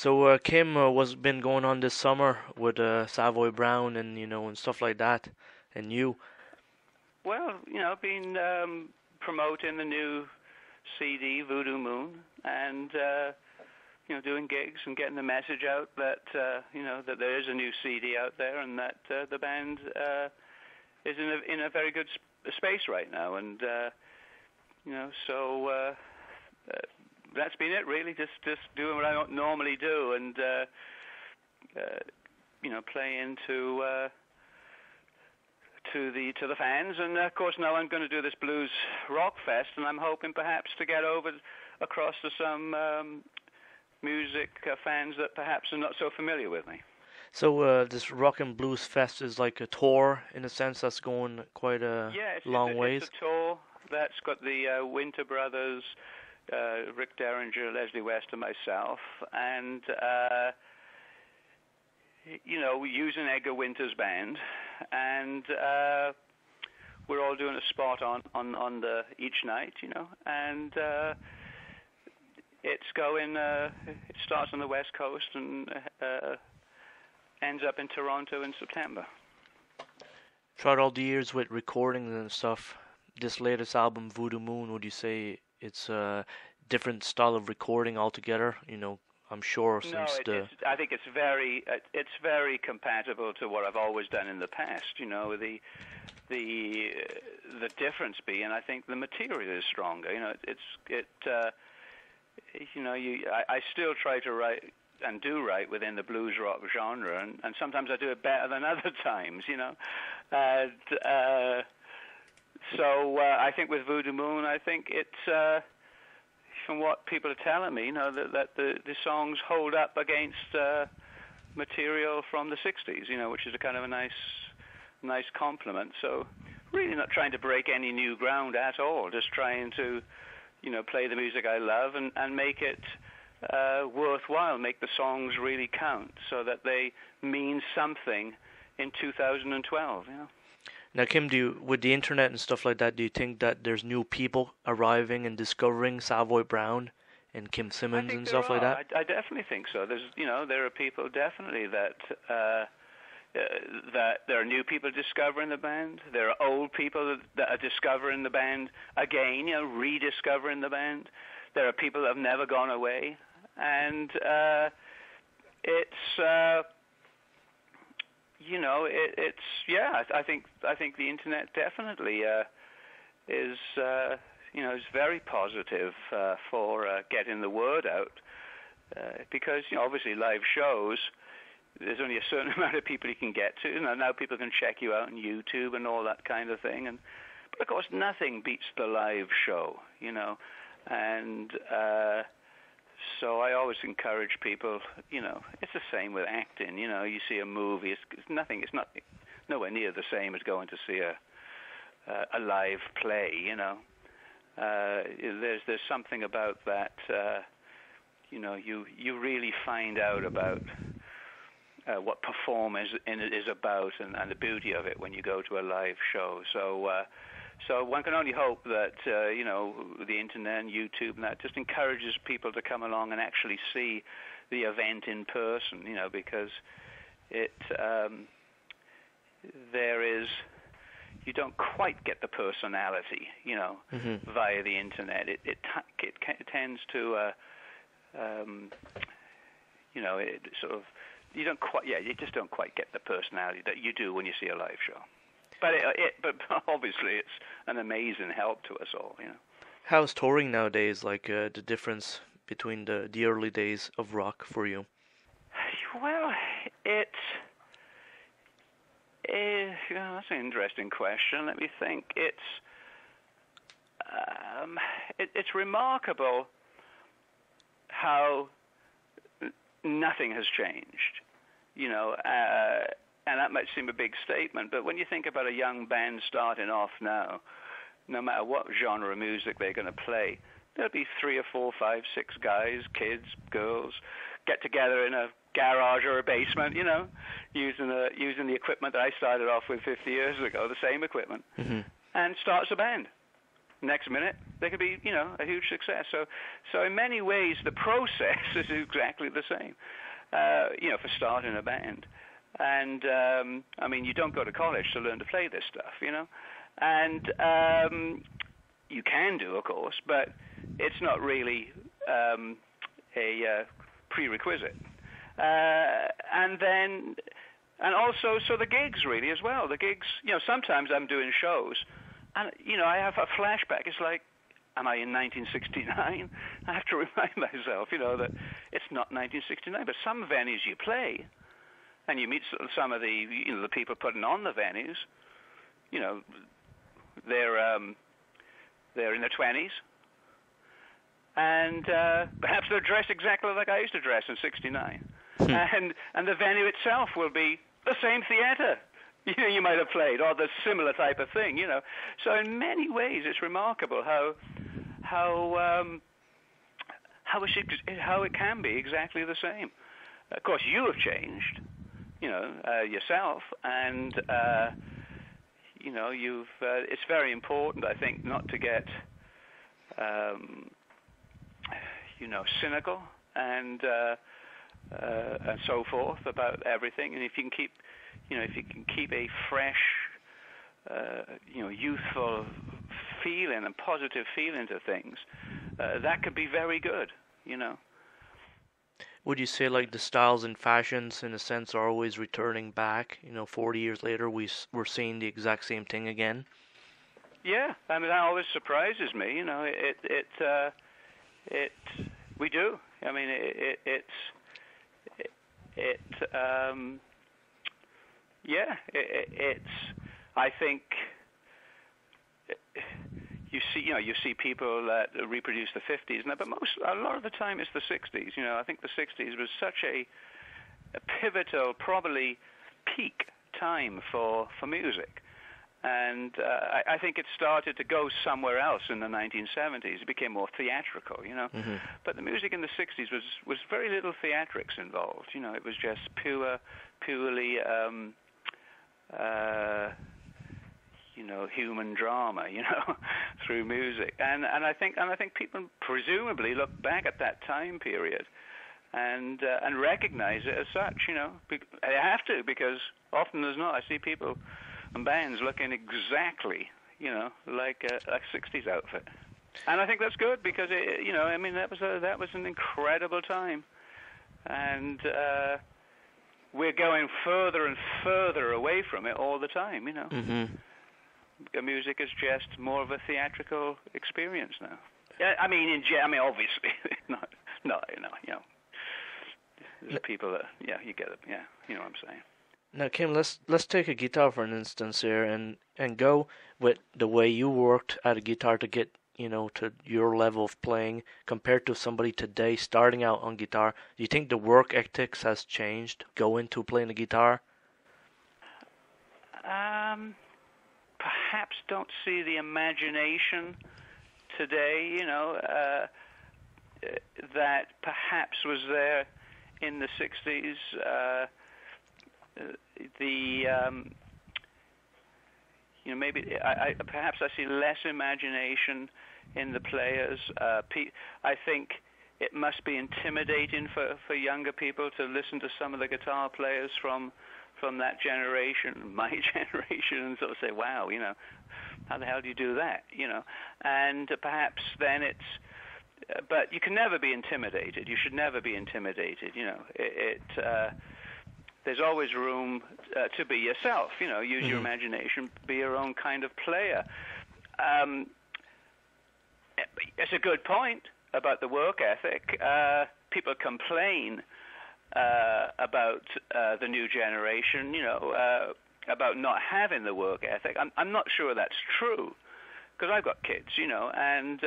So Kim was been going on this summer with Savoy Brown and and stuff like that, and you. Well, been promoting the new CD, Voodoo Moon, and doing gigs and getting the message out that that there is a new CD out there, and that the band is in a very good space right now, and so that's been it really. Just doing what I don't normally do, and playing to the fans, and of course now I'm going to do this blues rock fest, and I'm hoping perhaps to get over across to some music fans that perhaps are not so familiar with me. So this rock and blues fest is like a tour in a sense that's going quite long ways. It's a tour that's got the Winter Brothers, Rick Derringer, Leslie West, and myself, and we're using Edgar Winter's band, and we're all doing a spot on the each night, and it's going. It starts on the West Coast and ends up in Toronto in September. Throughout all the years with recording and stuff, this latest album, Voodoo Moon, would you say it's a different style of recording altogether? I'm sure since I think it's very compatible to what I've always done in the past. The difference being, I think the material is stronger. I still try to write and do write within the blues rock genre, and sometimes I do it better than other times. And so I think with Voodoo Moon, I think it's. From what people are telling me, that the songs hold up against material from the 60s, which is a kind of a nice compliment. So really not trying to break any new ground at all, just trying to, play the music I love and make it worthwhile, make the songs really count so that they mean something in 2012, Now, Kim, with the internet and stuff like that, do you think that there's new people arriving and discovering Savoy Brown and Kim Simmonds and stuff like that? I definitely think so. There's, there are people definitely that there are new people discovering the band. There are old people that are discovering the band again, rediscovering the band. There are people that have never gone away, and it's. I think the internet definitely is is very positive for getting the word out because obviously live shows, there's only a certain amount of people you can get to. Now people can check you out on YouTube and all that kind of thing, but of course nothing beats the live show, and. So I always encourage people, it's the same with acting, you see a movie, it's not nowhere near the same as going to see a live play, There's something about that, you really find out about what performance is about and the beauty of it when you go to a live show. So one can only hope that, the internet and YouTube and that just encourages people to come along and actually see the event in person, because you don't quite get the personality, via the internet. It tends to, it sort of, you just don't quite get the personality that you do when you see a live show. But obviously it's an amazing help to us all, How's touring nowadays, like the difference between the early days of rock for you? Well, that's an interesting question. Let me think. It's remarkable how nothing has changed, and that might seem a big statement, but when you think about a young band starting off now, no matter what genre of music they're going to play, there'll be 3 or 4, 5, 6 guys, kids, girls, get together in a garage or a basement, using the equipment that I started off with 50 years ago, the same equipment, and starts a band. next minute they could be, a huge success. So in many ways, the process is exactly the same, for starting a band. And you don't go to college to learn to play this stuff, and you can do, of course, but it's not really a prerequisite. And also, so the gigs really as well. The gigs, sometimes I'm doing shows, and I have a flashback. It's like, am I in 1969? I have to remind myself, that it's not 1969. But some venues you play, and you meet some of the the people putting on the venues. They're in their 20s, and perhaps they're dressed exactly like I used to dress in '69, and the venue itself will be the same theater you might have played, or the similar type of thing. So in many ways, it's remarkable how it can be exactly the same. Of course, you have changed, yourself, and it's very important, I think, not to get cynical and so forth about everything. And if you can keep a fresh, youthful feeling and positive feeling to things, that could be very good. Would you say like the styles and fashions, in a sense, are always returning back? 40 years later, we're seeing the exact same thing again. Yeah, that always surprises me. We do. I think you see people that reproduce the 50s, but a lot of the time it's the 60s. I think the 60s was such a pivotal, probably peak time for music. And I think it started to go somewhere else in the 1970s. It became more theatrical, Mm-hmm. But the music in the 60s was very little theatrics involved. It was just purely human drama, through music. And I think people presumably look back at that time period and recognize it as such. They have to, because often as not, I see people and bands looking exactly, like a 60s outfit. And I think that's good, because that was an incredible time, and we're going further and further away from it all the time. Mm-hmm. The music is just more of a theatrical experience now. Obviously, there's people that, you get it, you know what I'm saying. Now, Kim, let's take a guitar for an instance here, and go with the way you worked at a guitar to get to your level of playing compared to somebody today starting out on guitar. Do you think the work ethics has changed going to playing the guitar? Perhaps don't see the imagination today, that perhaps was there in the 60s. Perhaps I see less imagination in the players. I think it must be intimidating for younger people to listen to some of the guitar players from that generation, my generation, and sort of say, wow, how the hell do you do that? And perhaps then but you can never be intimidated. You should never be intimidated. There's always room to be yourself. Use Mm-hmm. your imagination, be your own kind of player. It's a good point about the work ethic. People complain about the new generation, about not having the work ethic. I'm not sure that's true, because I've got kids, and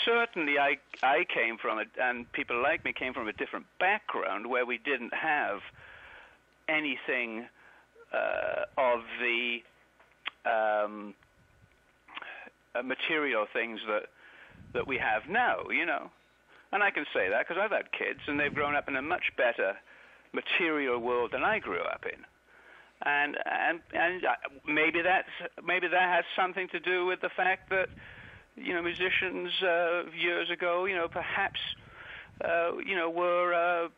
certainly I came from it, and people like me came from a different background where we didn't have anything of the material things that we have now, And I can say that because I've had kids, and they've grown up in a much better material world than I grew up in. and maybe that has something to do with the fact that musicians years ago perhaps were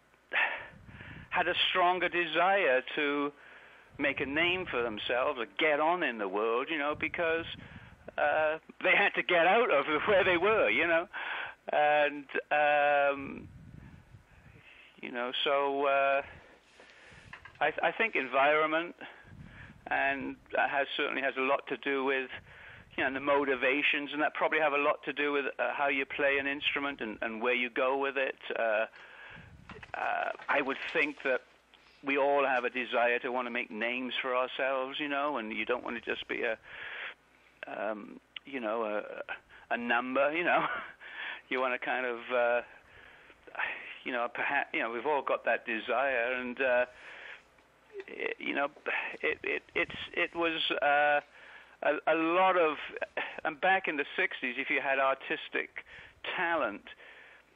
had a stronger desire to make a name for themselves or get on in the world, because they had to get out of where they were, and so I think environment and certainly has a lot to do with the motivations, and that probably have a lot to do with how you play an instrument and where you go with it. I would think that we all have a desire to want to make names for ourselves, and you don't want to just be a number, You want to kind of, perhaps, we've all got that desire, and it was a lot of, and back in the 60s, if you had artistic talent,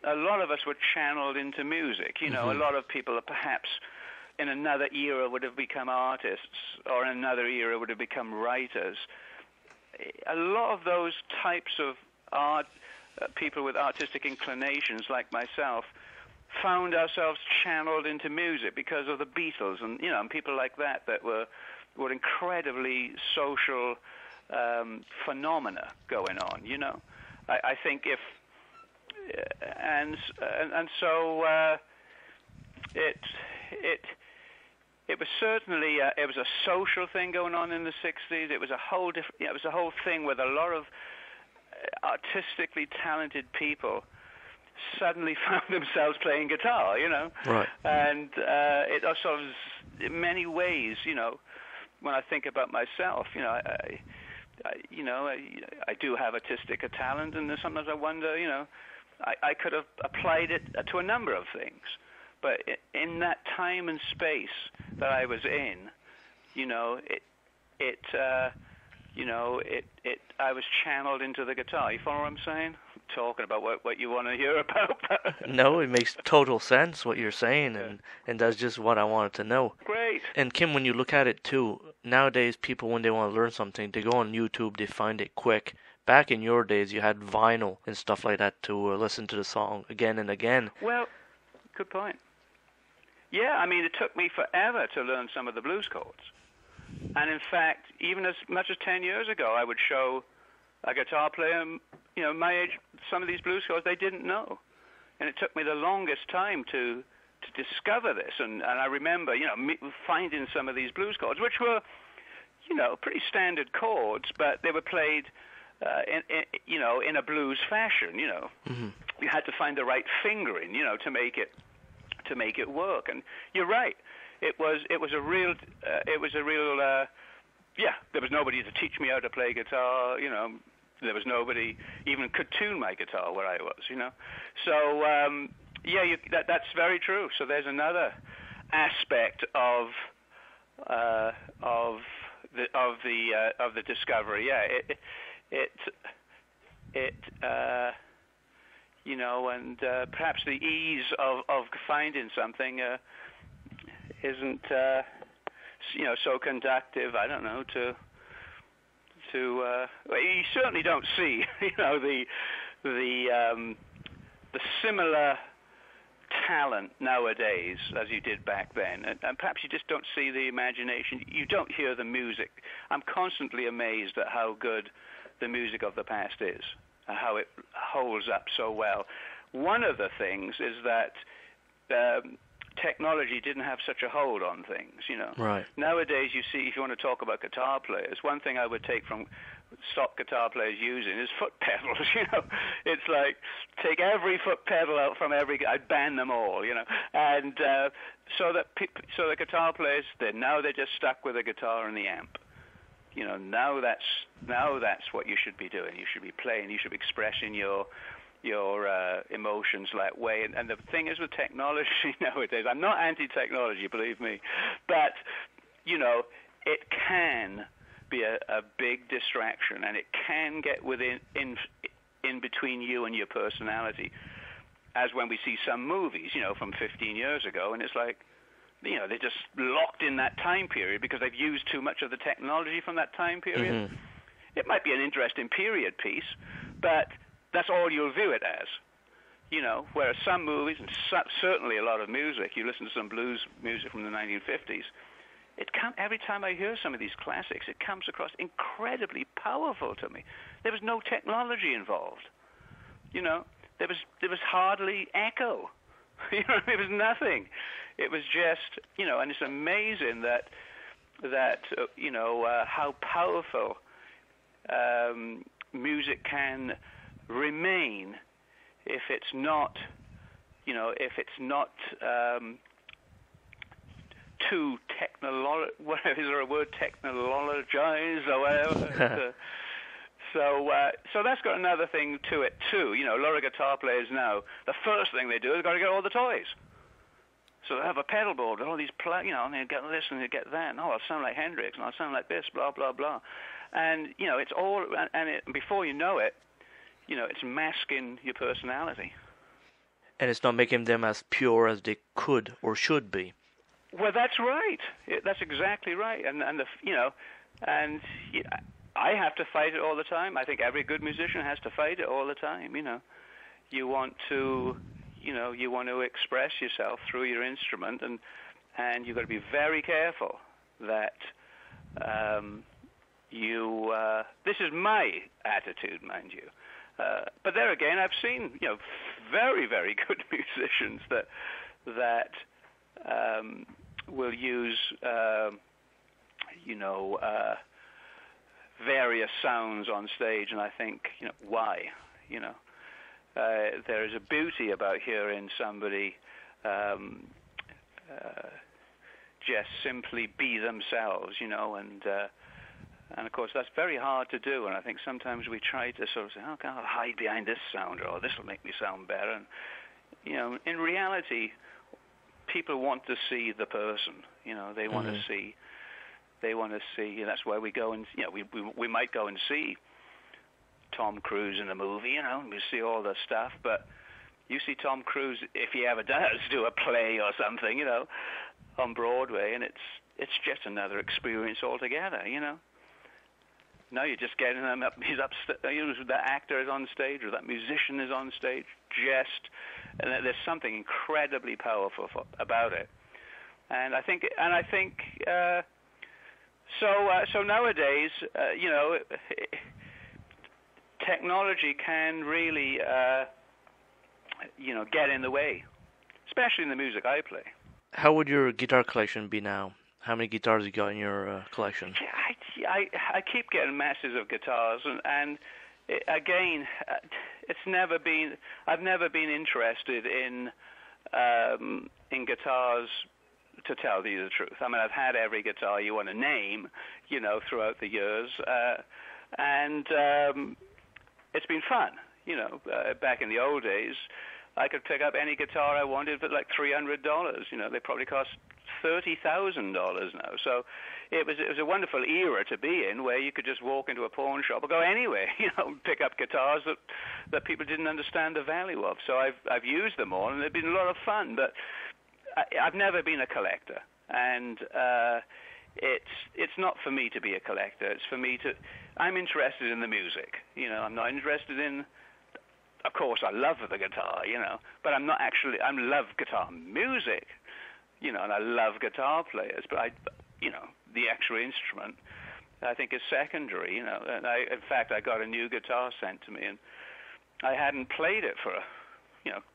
a lot of us were channeled into music. A lot of people are perhaps in another era would have become artists, or in another era would have become writers. A lot of those types of art, people with artistic inclinations like myself, found ourselves channeled into music because of the Beatles and and people like that were incredibly social phenomena going on. I think if and so it was certainly it was a social thing going on in the 60s. It was a whole it was a whole thing with a lot of artistically talented people suddenly found themselves playing guitar, Right. And it sort of, in many ways, when I think about myself, I do have artistic talent, and sometimes I wonder, I could have applied it to a number of things. But in that time and space that I was in, I was channeled into the guitar. You follow what I'm saying? I'm talking about what you want to hear about. No, it makes total sense what you're saying, and that's just what I wanted to know. Great. And Kim, when you look at it too, nowadays people, when they want to learn something, they go on YouTube, they find it quick. Back in your days, you had vinyl and stuff like that to listen to the song again and again. Well, good point. Yeah, I mean, it took me forever to learn some of the blues chords. And in fact, even as much as 10 years ago, I would show a guitar player, my age, some of these blues chords they didn't know. And it took me the longest time to discover this. And I remember, finding some of these blues chords, which were, pretty standard chords, but they were played, in a blues fashion, Mm-hmm. You had to find the right fingering, to make it work. And you're right. It was a real there was nobody to teach me how to play guitar, there was nobody even could tune my guitar where I was, So that's very true. So there's another aspect of the discovery. Yeah, and perhaps the ease of finding something isn't so conductive. I don't know well, you certainly don't see the similar talent nowadays as you did back then, and perhaps you just don't see the imagination. You don't hear the music. I'm constantly amazed at how good the music of the past is, and how it holds up so well. One of the things is that technology didn't have such a hold on things, Right. Nowadays, you see, if you want to talk about guitar players, one thing I would take from stock guitar players using is foot pedals, It's like, take every foot pedal out from I'd ban them all, And so the guitar players, they're just stuck with the guitar and the amp. Now that's what you should be doing. You should be playing. You should be expressing your emotions that way. And the thing is with technology nowadays, I'm not anti-technology, believe me, but it can be a big distraction, and it can get in between you and your personality. As when we see some movies, from 15 years ago, and it's like, they're just locked in that time period because they've used too much of the technology from that time period. Mm-hmm. It might be an interesting period piece, but that's all you'll view it as. Whereas some movies, and certainly a lot of music, you listen to some blues music from the 1950s, every time I hear some of these classics, it comes across incredibly powerful to me. There was no technology involved. There was hardly echo. It was nothing. It was just, and it's amazing that how powerful music can remain if it's not too whatever, is there a word, technologized or whatever? So that's got another thing to it too. A lot of guitar players now, the first thing they do is got to get all the toys. So they have a pedal board with all these and they get this and they get that. And, I'll sound like Hendrix and I'll sound like this, blah blah blah. And it's all, and before you know it, it's masking your personality. And it's not making them as pure as they could or should be. Well, that's right. That's exactly right. And I have to fight it all the time. I think every good musician has to fight it all the time. You want to express yourself through your instrument, and you've got to be very careful that this is my attitude, mind you. But there again, I've seen very, very good musicians that will use various sounds on stage, and I think why. There is a beauty about hearing somebody just simply be themselves, and of course that's very hard to do. And I think sometimes we try to sort of say, "Oh, I'll hide behind this sound, or this will make me sound better." And in reality, people want to see the person. They want to see. They want to see. That's why we go and we might go and see Tom Cruise in a movie, we see all the stuff, but you see Tom Cruise, if he ever does do a play or something, on Broadway, and it's just another experience altogether, Now you're just getting him up, he's up, the actor is on stage, or that musician is on stage, and there's something incredibly powerful about it. And I think, so nowadays, technology can really, get in the way, especially in the music I play. How would your guitar collection be now? How many guitars you got in your collection? I keep getting masses of guitars, and again, I've never been interested in guitars, to tell you the truth. I mean, I've had every guitar you want to name, throughout the years, and it's been fun. Back in the old days, I could pick up any guitar I wanted for like $300. They probably cost $30,000 now. So it was a wonderful era to be in, where you could just walk into a pawn shop or go anywhere, pick up guitars that people didn't understand the value of. So I've used them all, and they've been a lot of fun. But I've never been a collector, and it's not for me to be a collector. It's for me to. I'm interested in the music. I'm not interested in. Of course, I love the guitar, but I'm not actually. I love guitar music, and I love guitar players. But the actual instrument, I think, is secondary. And in fact, I got a new guitar sent to me, and I hadn't played it for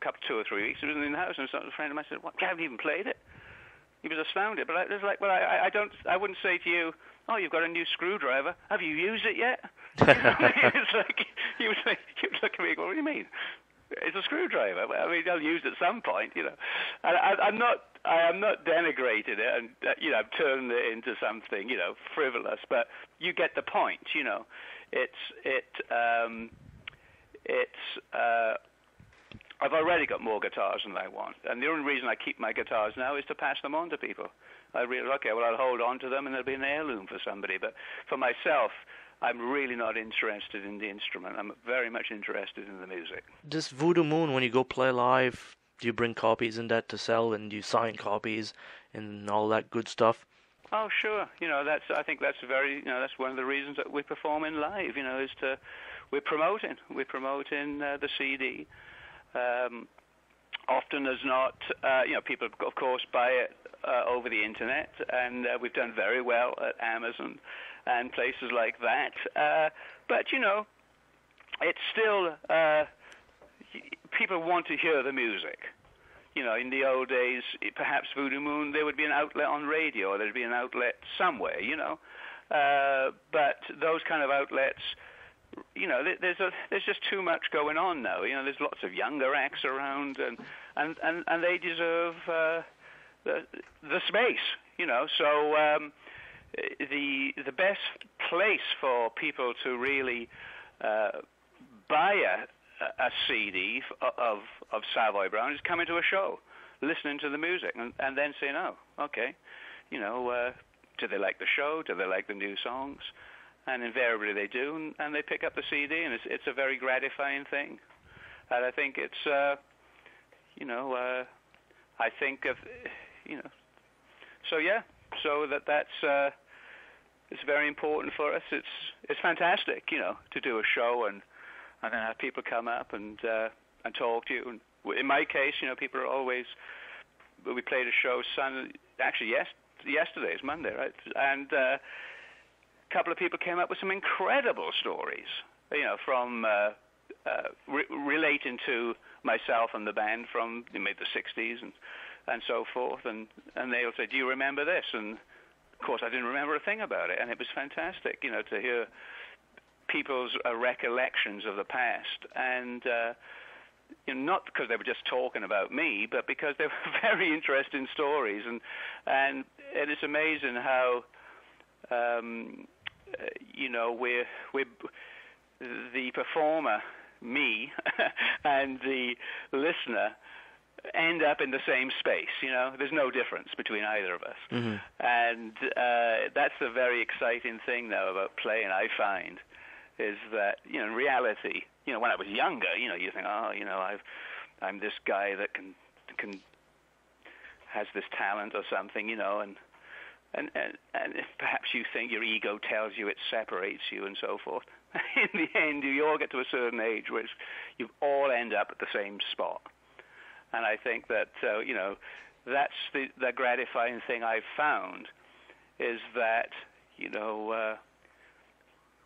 couple 2 or 3 weeks. It was in the house, and a friend of mine said, "What? You haven't even played it?" He was astounded. But I was like, "Well, I wouldn't say to you, oh, you've got a new screwdriver. Have you used it yet?" It's like he was looking at me, going, "What do you mean? It's a screwdriver. I mean, I'll use it at some point, And I am not denigrating it, and I've turned it into something, frivolous. But you get the point, I've already got more guitars than I want, and the only reason I keep my guitars now is to pass them on to people. I realize, okay, well, I'll hold on to them, and they'll be an heirloom for somebody. But for myself, I'm really not interested in the instrument. I'm very much interested in the music. This Voodoo Moon, when you go play live, Do you bring copies in that to sell, and do you sign copies and all that good stuff? Oh, sure. I think that's that's one of the reasons that we perform in live. We're promoting the CD. Often as not, people of course buy it over the internet, and we've done very well at Amazon and places like that. But it's still people want to hear the music. In the old days, perhaps Voodoo Moon, there would be an outlet on radio, or there'd be an outlet somewhere, But those kind of outlets, there's just too much going on now. There's lots of younger acts around, and they deserve the space, So the best place for people to really buy a CD of Savoy Brown is coming to a show, listening to the music, and then saying, oh, okay, do they like the show? Do they like the new songs? And invariably they do, and they pick up the CD, and it's a very gratifying thing. And I think it's, I think of, so yeah, so that's it's very important for us. It's fantastic, to do a show and then have people come up and talk to you. And in my case, people are always. We played a show yesterday. It's Monday, right? And a couple of people came up with some incredible stories, from relating to myself and the band from the mid-60s and so forth. And they'll say, "Do you remember this?" And of course, I didn't remember a thing about it, and it was fantastic, to hear people's recollections of the past, and not because they were just talking about me, but because they were very interesting stories, and it is amazing how we're the performer, me, and the listener end up in the same space. There's no difference between either of us, and that's the very exciting thing now about playing, I find. Is that in reality, when I was younger, you think, oh, I'm this guy that can has this talent or something, and perhaps you think your ego tells you it separates you and so forth. In the end, you all get to a certain age which you all end up at the same spot, and I think that that's the gratifying thing I've found is that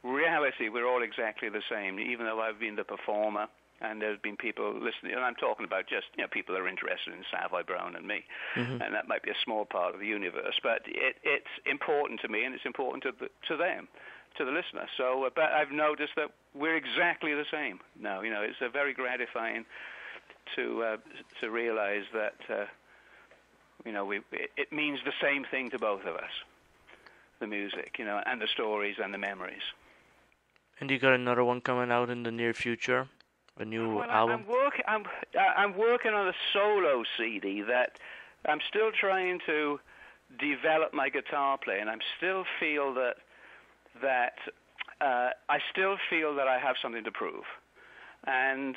reality, we're all exactly the same, even though I've been the performer and there's been people listening, and I'm talking about just, people that are interested in Savoy Brown and me, and that might be a small part of the universe, but it's important to me, and it's important to them, to the listener. So, but I've noticed that we're exactly the same now. It's a very gratifying to realize that, it means the same thing to both of us, the music, and the stories and the memories. And you got another one coming out in the near future, a new album? I'm working on a solo CD that I'm still trying to develop my guitar playing. I still feel that I have something to prove, and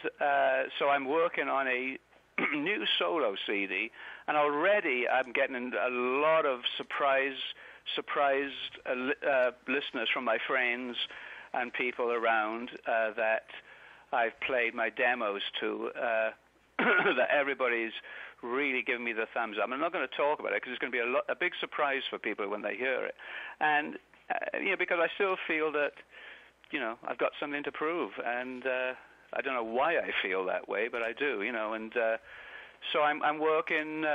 so I'm working on a new solo CD, and already I'm getting a lot of surprised listeners from my friends and people around that I've played my demos to, that everybody's really giving me the thumbs up. I'm not going to talk about it because it's going to be a big surprise for people when they hear it. And, because I still feel that, I've got something to prove. And I don't know why I feel that way, but I do, and so I'm working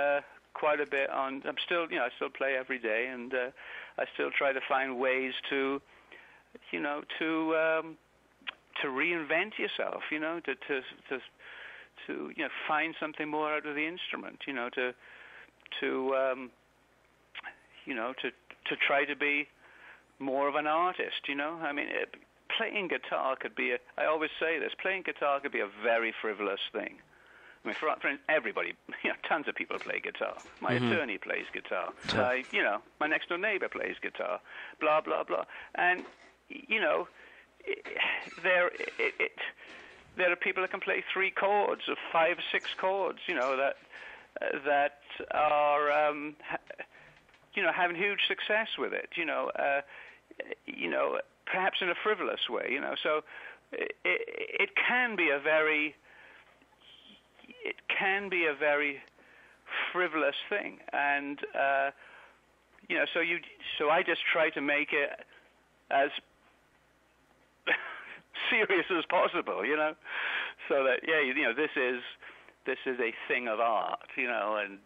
quite a bit on, I still play every day, and I still try to find ways to reinvent yourself, to find something more out of the instrument, to try to be more of an artist, I mean, playing guitar could be I always say this, playing guitar could be a very frivolous thing. I mean, for everybody, tons of people play guitar. My attorney plays guitar. My next door neighbor plays guitar. Blah blah blah. And there are people that can play 3 chords or 5, 6 chords, that are, having huge success with it, perhaps in a frivolous way, So it can be a very frivolous thing, and so I just try to make it as serious as possible, so that this is a thing of art, and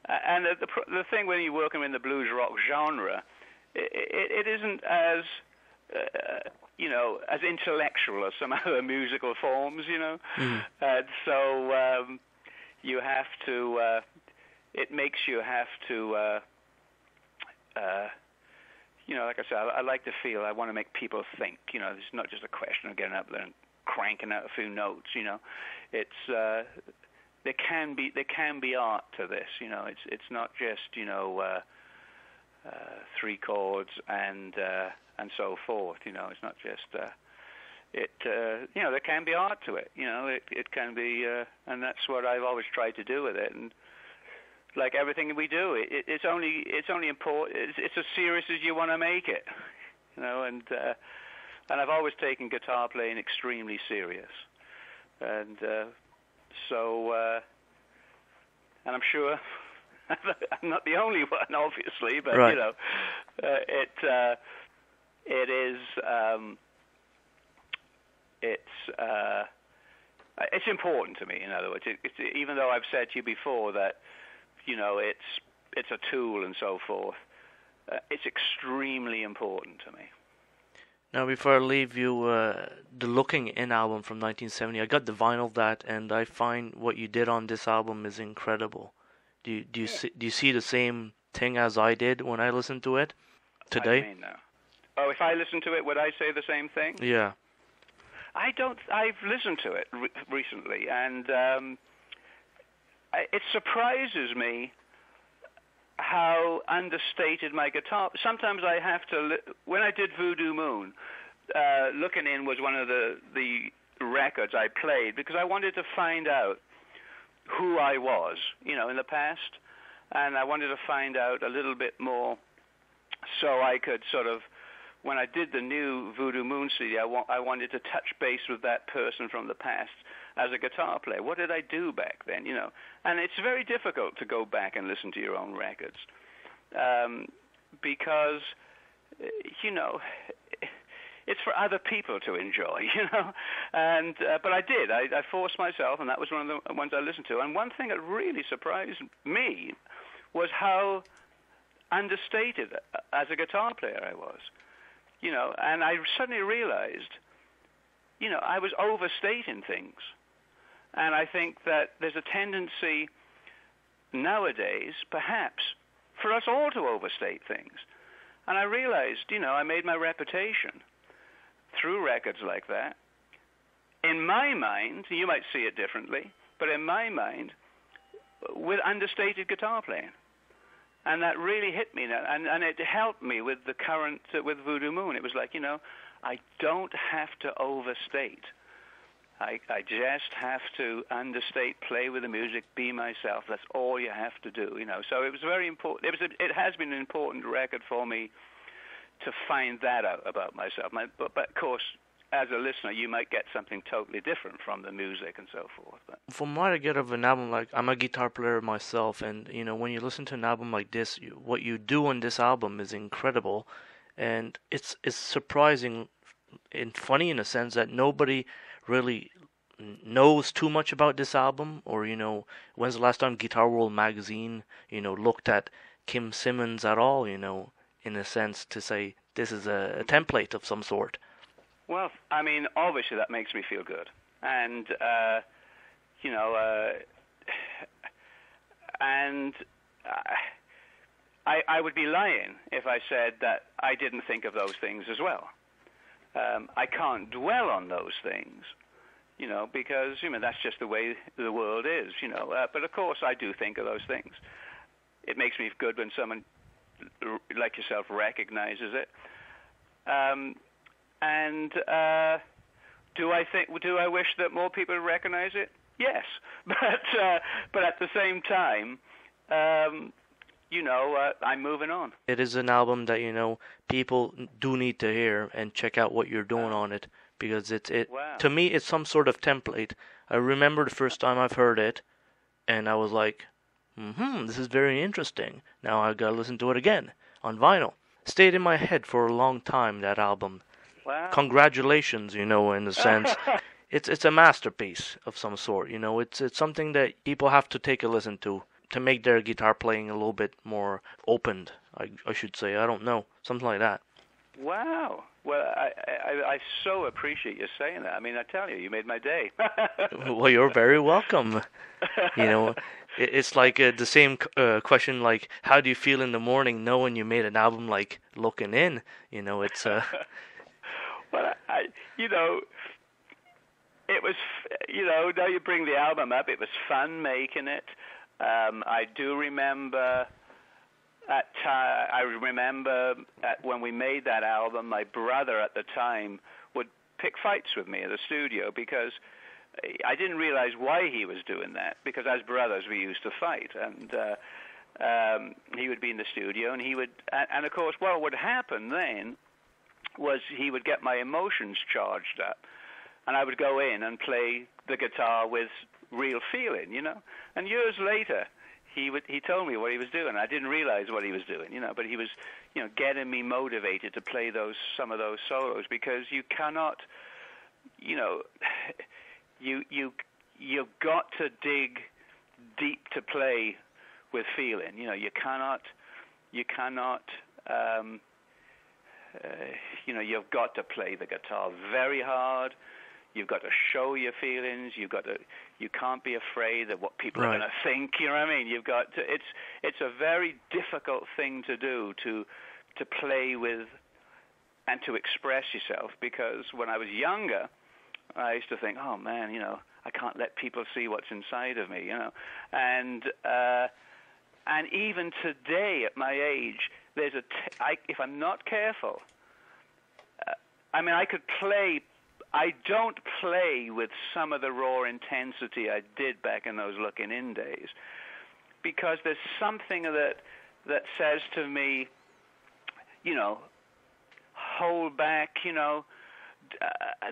and the thing when you're working in the blues rock genre, it isn't as as intellectual as some other musical forms, and so you have to. It makes you have to. Like I said, I like to feel I want to make people think. It's not just a question of getting up there and cranking out a few notes. It's there can be art to this. It's not just 3 chords and so forth. It's not just there can be art to it. It can be, and that's what I've always tried to do with it. And like everything we do, it's only important. It's as serious as you want to make it. And I've always taken guitar playing extremely serious, and so and I'm sure I'm not the only one, obviously, but right. It is it's important to me. In other words, even though I've said to you before that it's a tool and so forth, it's extremely important to me. Now, before I leave you, the Looking In album from 1970, I got the vinyl of that, and I find what you did on this album is incredible. Do you see the same thing as I did when I listened to it today? I mean, no. Oh, if I listened to it, would I say the same thing? Yeah. I don't. I've listened to it recently, and it surprises me how understated my guitar. Sometimes I have to. When I did Voodoo Moon, Looking In was one of the records I played because I wanted to find out who I was, in the past, and I wanted to find out a little bit more, so I could sort of. When I did the new Voodoo Moon CD, I wanted to touch base with that person from the past as a guitar player. What did I do back then, And it's very difficult to go back and listen to your own records because, it's for other people to enjoy, And but I did. I forced myself, and that was one of the ones I listened to. And one thing that really surprised me was how understated as a guitar player I was. And I suddenly realized, I was overstating things. And I think that there's a tendency nowadays, perhaps, for us all to overstate things. And I realized, I made my reputation through records like that. In my mind, you might see it differently, but in my mind, with understated guitar playing. And that really hit me, and it helped me with the current, with Voodoo Moon. It was like, I don't have to overstate. I just have to understate, play with the music, be myself. That's all you have to do, So it was very important. It has been an important record for me to find that out about myself. But of course, as a listener, you might get something totally different from the music and so forth. But from what I get of an album, like, I'm a guitar player myself, and when you listen to an album like this, what you do on this album is incredible, and it's surprising and funny in a sense that nobody really knows too much about this album, or when's the last time Guitar World magazine looked at Kim Simmonds at all, in a sense, to say this is a template of some sort. Well, I mean, obviously that makes me feel good, and I would be lying if I said that I didn't think of those things as well. I can't dwell on those things, because that's just the way the world is, But of course, I do think of those things. It makes me feel good when someone like yourself recognizes it. And do I wish that more people recognize it? Yes, but at the same time, I'm moving on. It is an album that people do need to hear and check out what you're doing on it, because Wow. to me it's some sort of template. I remember the first time I've heard it, and I was like, this is very interesting. Now I gotta listen to it again on vinyl. Stayed in my head for a long time, that album. Wow. Congratulations, in a sense. It's a masterpiece of some sort. It's something that people have to take a listen to make their guitar playing a little bit more opened. I should say. I don't know, something like that. Wow. Well, I so appreciate you saying that. I mean, I tell you, you made my day. Well, you're very welcome. It's like the same question, like, how do you feel in the morning knowing you made an album, like, Looking In? It's... Well, it was, now you bring the album up, it was fun making it. I do remember when we made that album, my brother at the time would pick fights with me at the studio because I didn't realize why he was doing that, because as brothers we used to fight, and he would be in the studio and and of course what would happen then was he would get my emotions charged up, and I would go in and play the guitar with real feeling, And years later, he told me what he was doing. I didn't realize what he was doing, but he was, getting me motivated to play some of those solos, because you cannot, you've got to dig deep to play with feeling. You cannot. You've got to play the guitar very hard. You've got to show your feelings. You can't be afraid of what people are going to think. You know what I mean? You've got to. It's a very difficult thing to do, to play with and to express yourself. Because when I was younger, I used to think, oh man, I can't let people see what's inside of me, And even today, at my age, if I'm not careful, I could play. I don't play with some of the raw intensity I did back in those Looking In days, because there's something that says to me, hold back.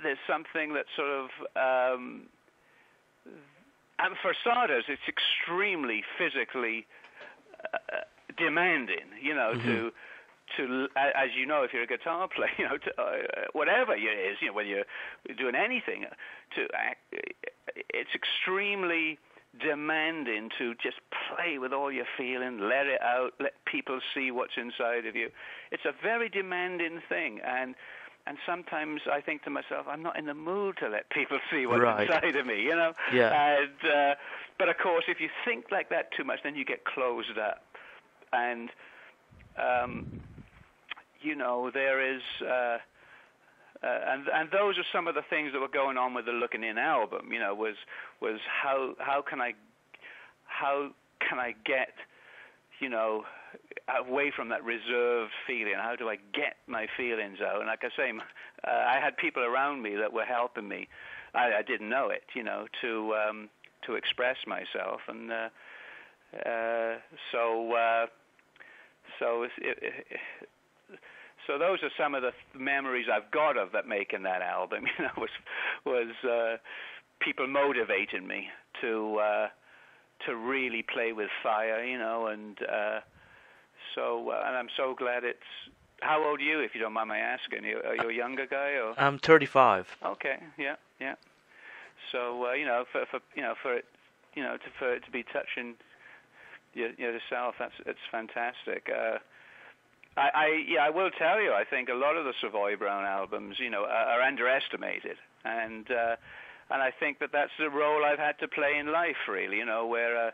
There's something that sort of, and for starters, it's extremely physically demanding, to as you know, if you're a guitar player, whatever it is, when you're doing anything, it's extremely demanding to just play with all your feeling, let it out, let people see what's inside of you. It's a very demanding thing, and sometimes I think to myself, I'm not in the mood to let people see what's inside of me, Yeah. And but of course, if you think like that too much, then you get closed up, and there is, and those are some of the things that were going on with the Looking In album. Was how can I get, away from that reserved feeling? How do I get my feelings out? And like I say, I had people around me that were helping me. I didn't know it, to express myself, and So those are some of the memories I've got of that making that album. Was people motivating me to really play with fire, and I'm so glad it's. How old are you, if you don't mind my asking? Are you a younger guy, or? I'm 35. Okay, yeah. So for it to be touching yourself, it's fantastic. I will tell you, I think a lot of the Savoy Brown albums, are underestimated, and I think that's the role I've had to play in life, really, where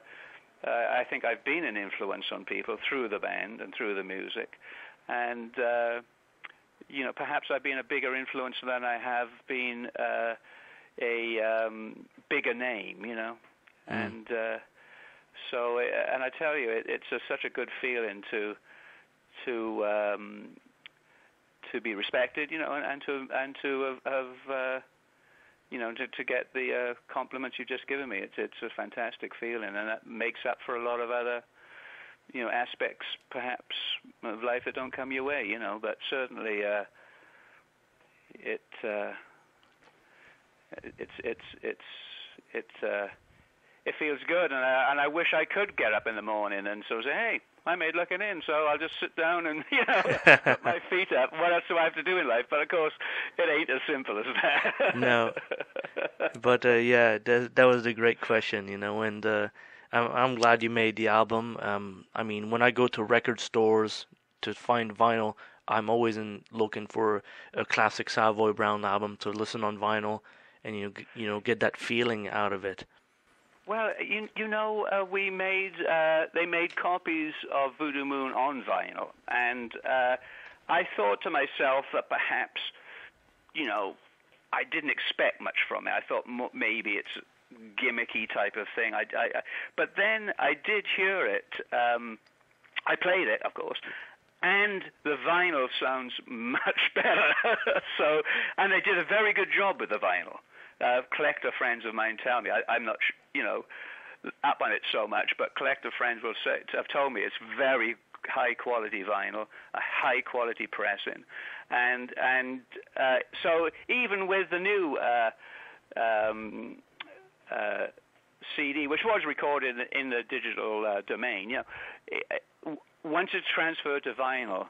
I think I've been an influence on people through the band and through the music, and perhaps I've been a bigger influence than I have been a bigger name, and so, and I tell you, it's such a good feeling to to be respected, and to have to get the compliments you've just given me. It's a fantastic feeling, and that makes up for a lot of other aspects perhaps of life that don't come your way. But certainly it feels good, and I wish I could get up in the morning and so say, hey, I made looking in, so I'll just sit down and put my feet up. What else do I have to do in life? But of course, it ain't as simple as that. No, but yeah, that was a great question, and I'm glad you made the album. I mean, when I go to record stores to find vinyl, I'm always looking for a classic Savoy Brown album to listen on vinyl, and get that feeling out of it. Well, we made they made copies of Voodoo Moon on vinyl, and I thought to myself that perhaps, I didn't expect much from it. I thought maybe it's a gimmicky type of thing. But then I did hear it. I played it, of course. And the vinyl sounds much better. And they did a very good job with the vinyl. Collector friends of mine tell me, I'm not, up on it so much, but collector friends have told me it's very high quality vinyl, a high quality pressing, and so even with the new CD, which was recorded in the digital domain, once it's transferred to vinyl,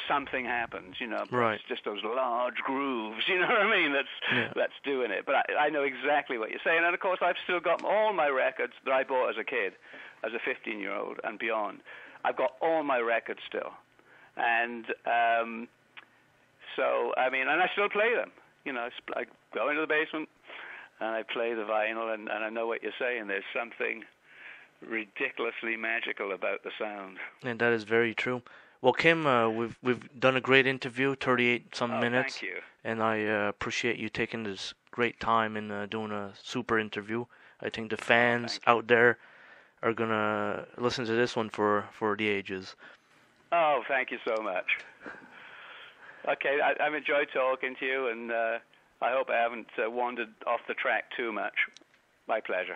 something happens, Right. It's just those large grooves, you know what I mean? That's doing it. But I know exactly what you're saying, and of course I've still got all my records that I bought as a kid, as a 15-year-old and beyond. I've got all my records still, and so I mean, and I still play them. I go into the basement and I play the vinyl, and I know what you're saying. There's something ridiculously magical about the sound. And that is very true. Well, Kim, we've done a great interview, 38 some minutes. Thank you. And I appreciate you taking this great time and doing a super interview. I think the fans out there are gonna listen to this one for the ages. Oh, thank you so much. Okay, I've enjoyed talking to you, and I hope I haven't wandered off the track too much. My pleasure.